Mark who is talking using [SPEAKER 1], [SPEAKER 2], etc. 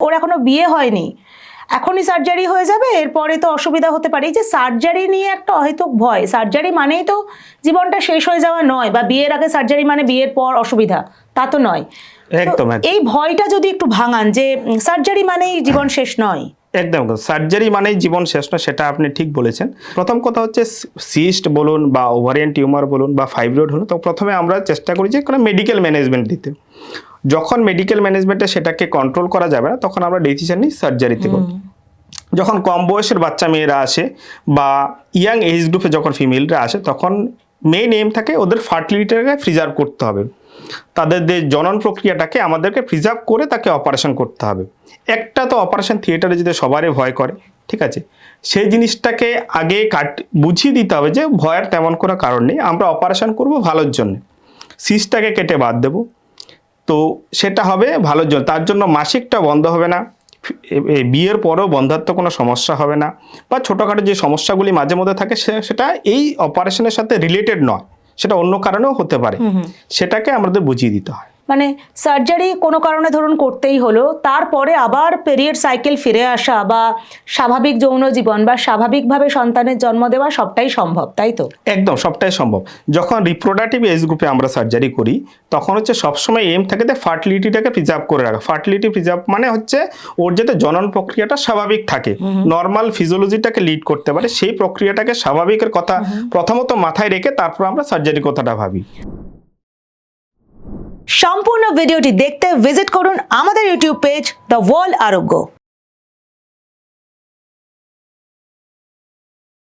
[SPEAKER 1] ওর এখনো বিয়ে হয়নি, এখনই সার্জারি হয়ে যাবে, এরপরে তো অসুবিধা হতে পারে। এই যে সার্জারি নিয়ে একটা অহেতুক ভয়, সার্জারি মানেই তো জীবনটা শেষ হয়ে যাওয়া নয়, বা বিয়ের আগে সার্জারি মানে বিয়ের পর অসুবিধা, তা তো নয়।
[SPEAKER 2] একদম
[SPEAKER 1] এই ভয়টা যদি একটু ভাঙান যে সার্জারি মানেই জীবন শেষ নয়।
[SPEAKER 2] একদম সার্জারি মানেই জীবন শেষ না, সেটা আপনি ঠিক বলেছেন। প্রথম কথা হচ্ছে সিস্ট বলুন বা ওভারিয়ান টিউমার বলুন বা ফাইব্রয়েড হলুন, তো প্রথমে আমরা চেষ্টা করি যে কোনো মেডিকেল ম্যানেজমেন্ট দিতে। যখন মেডিকেল ম্যানেজমেন্টে সেটাকে কন্ট্রোল করা যাবে না, তখন আমরা ডিসিশন নিই সার্জারিতে করব। যখন কম বয়সের বাচ্চা মেয়েরা আসে বা ইয়াং এজ গ্রুপে যখন ফিমেলরা আসে, তখন মেইন এম থাকে ওদের ফার্টিলিটিটাকে প্রিজার্ভ করতে হবে, তাদের যে জনন প্রক্রিয়াটাকে আমাদেরকে প্রিজার্ভ করে তাকে অপারেশন করতে হবে। একটা তো অপারেশন থিয়েটারে যদি সবারই ভয় করে, ঠিক আছে, সেই জিনিসটাকে আগে বুঝিয়ে দিতে হবে যে ভয়ের তেমন কোনো কারণ নেই, আমরা অপারেশন করব ভালোর জন্য, সিস্টটাকে কেটে বাদ দেব, তো সেটা হবে ভালোর জন্য। তার জন্য মাসিকটা বন্ধ হবে না, বিয়ের পরেও বন্ধাত্ম কোনো সমস্যা হবে না, বা ছোটোখাটো যে সমস্যাগুলি মাঝে মধ্যে থাকে সেটা এই অপারেশনের সাথে রিলেটেড নয়, সেটা অন্য কারণেও হতে পারে, সেটাকে আমাদের বুঝিয়ে দিতে হয়।
[SPEAKER 1] মানে সার্জারি কোনো কারণে ধরুন করতেই হলো, তারপরে আবার পিরিয়ড সাইকেল ফিরে আসা বা স্বাভাবিক যৌন জীবন বা স্বাভাবিকভাবে সন্তানের জন্ম দেওয়া সবটাই সম্ভব, তাই তো?
[SPEAKER 2] একদম সবটাই সম্ভব। যখন রিপ্রোডাক্টিভ এজ গ্রুপে আমরা সার্জারি করি, তখন হচ্ছে সবসময় এম থাকে যে ফার্টিলিটিটাকে প্রিজার্ভ করে রাখা। ফার্টিলিটি প্রিজার্ভ মানে হচ্ছে ওর যাতে জনন প্রক্রিয়াটা স্বাভাবিক থাকে, নর্মাল ফিজিওলজিটাকে লিড করতে পারে, সেই প্রক্রিয়াটাকে স্বাভাবিকের কথা প্রথমত মাথায় রেখে তারপর আমরা সার্জারি কথাটা ভাবি।
[SPEAKER 1] সম্পূর্ণ ভিডিওটি দেখতে ভিজিট করুন আমাদের ইউটিউব পেজ দ্য ওয়ার্ল্ড আরোগ্য।